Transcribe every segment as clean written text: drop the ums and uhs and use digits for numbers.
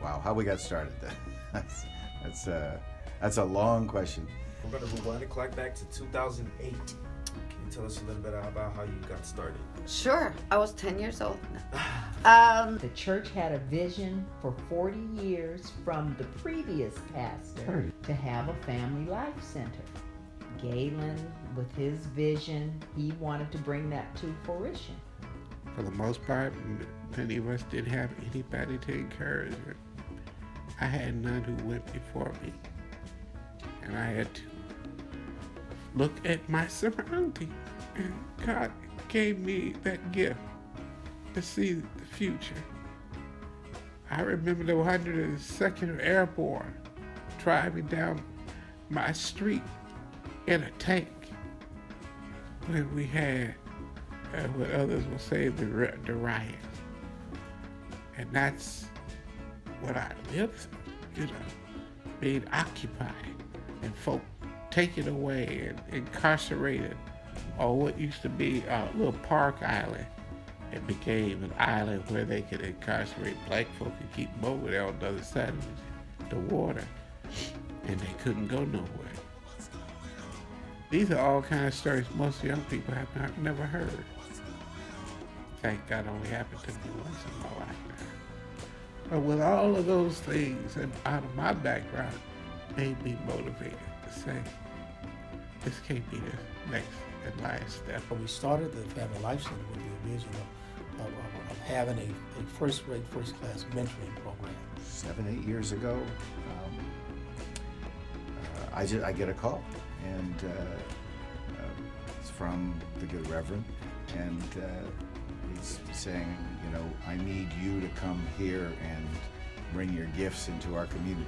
Wow, how we got started then? That's a long question. We're going to rewind the clock back to 2008. Can you tell us a little bit about how you got started? Sure. I was 10 years old. The church had a vision for 40 years from the previous pastor to have a family life center. Gailen, with his vision, he wanted to bring that to fruition. For the most part, many of us didn't have anybody to encourage us. I had none who went before me. And I had to look at my surroundings. And God gave me that gift to see the future. I remember the 102nd Airborne driving down my street in a tank when we had what others will say the riots. And that's what I lived, being occupied and folk taken away and incarcerated on what used to be a little park island. It became an island where they could incarcerate black folk and keep them over there on the other side of the water, and they couldn't go nowhere. These are all kind of stories most young people have never heard. Thank God only happened to me once in my lifetime. But with all of those things and out of my background, made me motivated to say, this can't be the next and last step. We started the Family Life Center with the vision of having a first-rate, first-class mentoring program. 7-8 years ago, I get a call, and it's from the good Reverend, and he's saying, I need you to come here and bring your gifts into our community.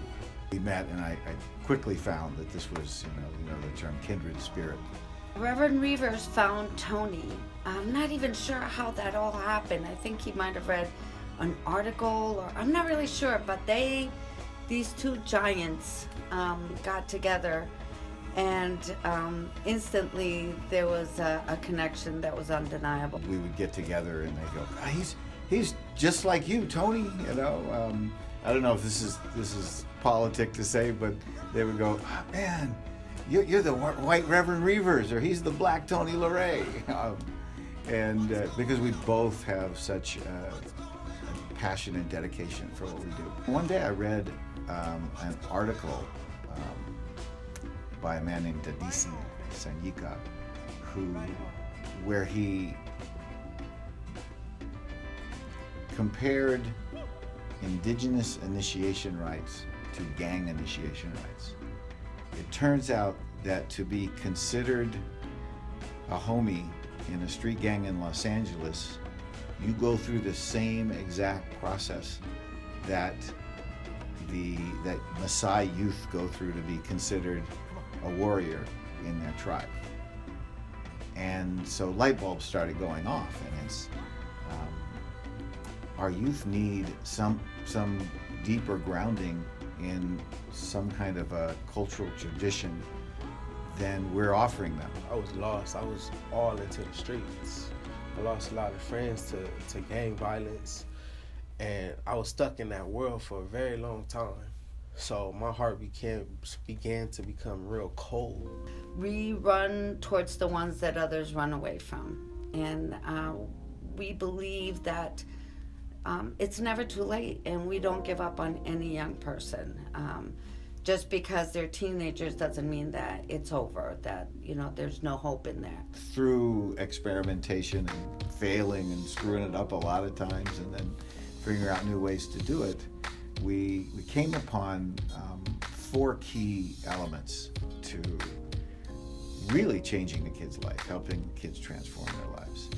We met, and I quickly found that this was, the term kindred spirit. Reverend Reevers found Tony. I'm not even sure how that all happened. I think he might have read an article, or I'm not really sure, but these two giants got together, and instantly there was a connection that was undeniable. We would get together and they'd go, he's just like you, Tony, I don't know if this is politic to say, but they would go, man, you're the white Reverend Reevers, or he's the black Tony LaRae. And because we both have such a passion and dedication for what we do. One day I read an article by a man named Jayson where he compared indigenous initiation rites to gang initiation rites. It turns out that to be considered a homie in a street gang in Los Angeles, you go through the same exact process that that Maasai youth go through to be considered a warrior in their tribe. And so light bulbs started going off, and it's our youth need some deeper grounding in some kind of a cultural tradition than we're offering them. I was lost. I was all into the streets. I lost a lot of friends to gang violence, and I was stuck in that world for a very long time. So my heart began to become real cold. We run towards the ones that others run away from, and we believe that it's never too late, and we don't give up on any young person. Just because they're teenagers doesn't mean that it's over, that there's no hope in there. Through Experimentation and failing and screwing it up a lot of times, and then figuring out new ways to do it, we came upon 4 key elements to really changing a kid's life, helping kids transform their lives.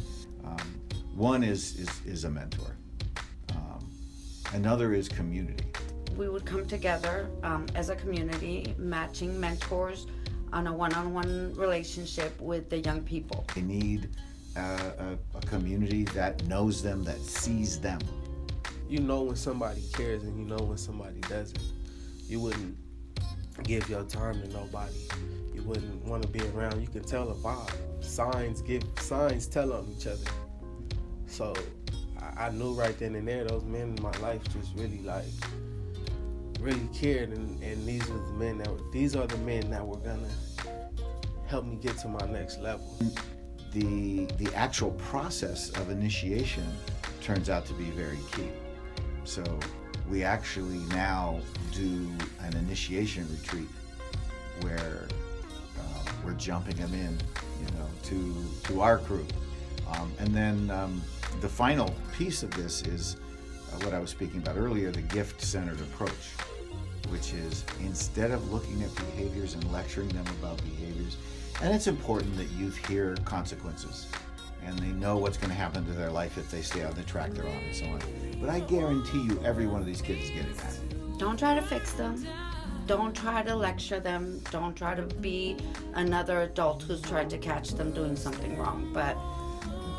One is a mentor. Another is community. We would come together as a community, matching mentors on a one-on-one relationship with the young people. They need a community that knows them, that sees them. You know when somebody cares, and you know when somebody doesn't. You wouldn't give your time to nobody. You wouldn't want to be around. You can tell a vibe. Signs tell on each other. So I knew right then and there, those men in my life just really really cared, and these are the men that were gonna help me get to my next level. The actual process of initiation turns out to be very key. So we actually now do an initiation retreat where we're jumping them in, to our crew. And then the final piece of this is what I was speaking about earlier, the gift-centered approach, which is instead of looking at behaviors and lecturing them about behaviors, and it's important that youth hear consequences and they know what's going to happen to their life if they stay on the track they're on and so on. But I guarantee you every one of these kids is getting that. Don't try to fix them. Don't try to lecture them. Don't try to be another adult who's trying to catch them doing something wrong. But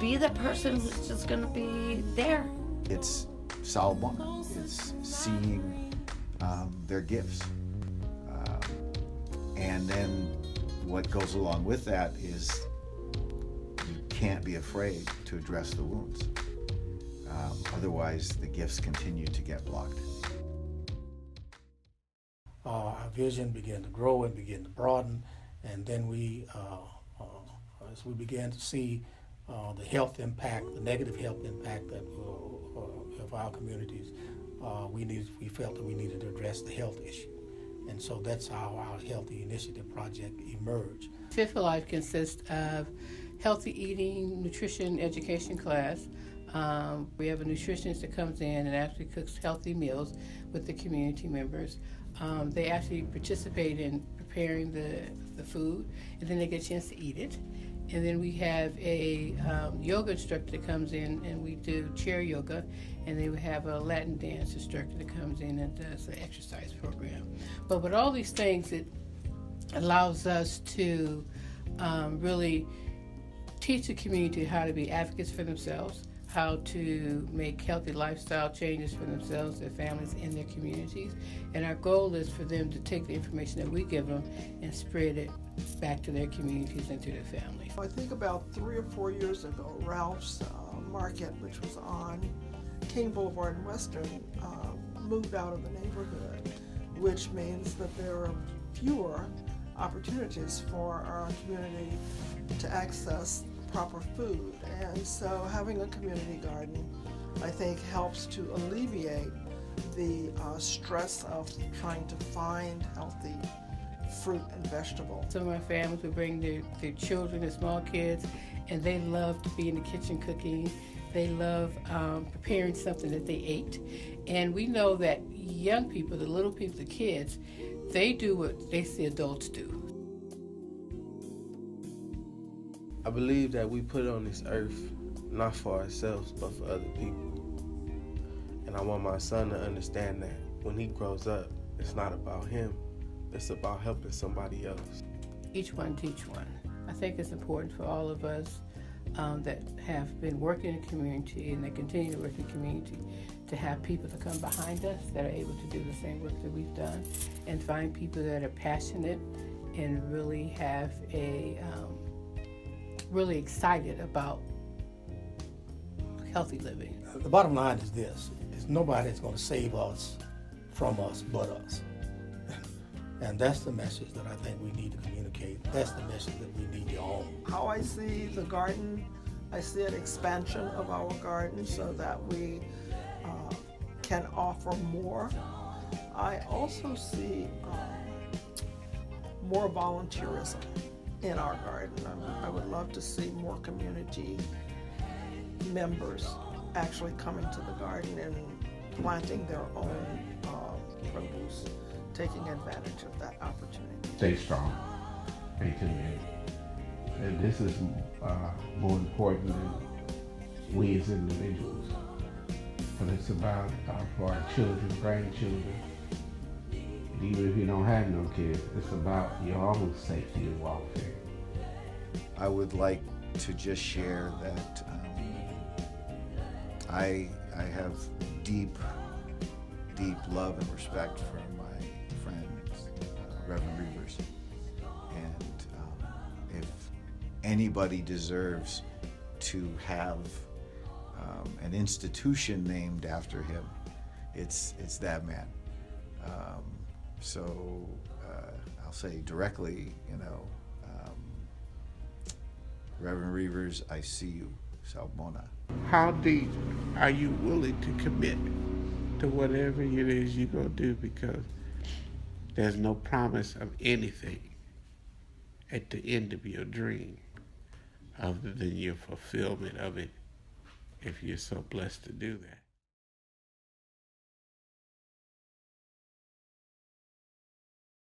be the person who's just going to be there. It's Salbon. It's seeing their gifts. And then what goes along with that is you can't be afraid to address the wounds. Otherwise, the gifts continue to get blocked. Our vision began to grow and begin to broaden, and then as we began to see the health impact, the negative health impact of our communities, we felt that we needed to address the health issue. And so that's how our Healthy Initiative project emerged. Fit for Life consists of healthy eating, nutrition, education class. We have a nutritionist that comes in and actually cooks healthy meals with the community members. They actually participate in preparing the food, and then they get a chance to eat it. And then we have a yoga instructor that comes in, and we do chair yoga. And then we have a Latin dance instructor that comes in and does the exercise program. But with all these things, it allows us to really teach the community how to be advocates for themselves, how to make healthy lifestyle changes for themselves, their families, and their communities. And our goal is for them to take the information that we give them and spread it back to their communities and to their families. I think about 3 or 4 years ago, Ralph's Market, which was on King Boulevard and Western, moved out of the neighborhood, which means that there are fewer opportunities for our community to access proper food. And so having a community garden, I think, helps to alleviate the stress of trying to find healthy fruit and vegetables. Some of my families would bring their children, their small kids, and they love to be in the kitchen cooking. They love preparing something that they ate. And we know that young people, the little people, the kids, they do what they see adults do. I believe that we put on this earth not for ourselves, but for other people. And I want my son to understand that when he grows up, it's not about him, it's about helping somebody else. Each one teach one. I think it's important for all of us that have been working in the community and that continue to work in the community to have people to come behind us that are able to do the same work that we've done, and find people that are passionate and really have really excited about healthy living. The bottom line is this, is nobody is going to save us from us but us. And that's the message that I think we need to communicate. That's the message that we need to own. How I see the garden, I see an expansion of our garden so that we can offer more. I also see more volunteerism in our garden. I would love to see more community members actually coming to the garden and planting their own produce, taking advantage of that opportunity. Stay strong and committed. And this is more important than we as individuals. But it's about for our children, grandchildren, and even if you don't have no kids, it's about your own safety and welfare. I would like to just share that I have deep love and respect for my friend, Reverend Reevers. And if anybody deserves to have an institution named after him, it's that man. So I'll say directly, Reverend Reevers, I see you, Salmona. How deep are you willing to commit to whatever it is you're going to do? Because there's no promise of anything at the end of your dream other than your fulfillment of it if you're so blessed to do that.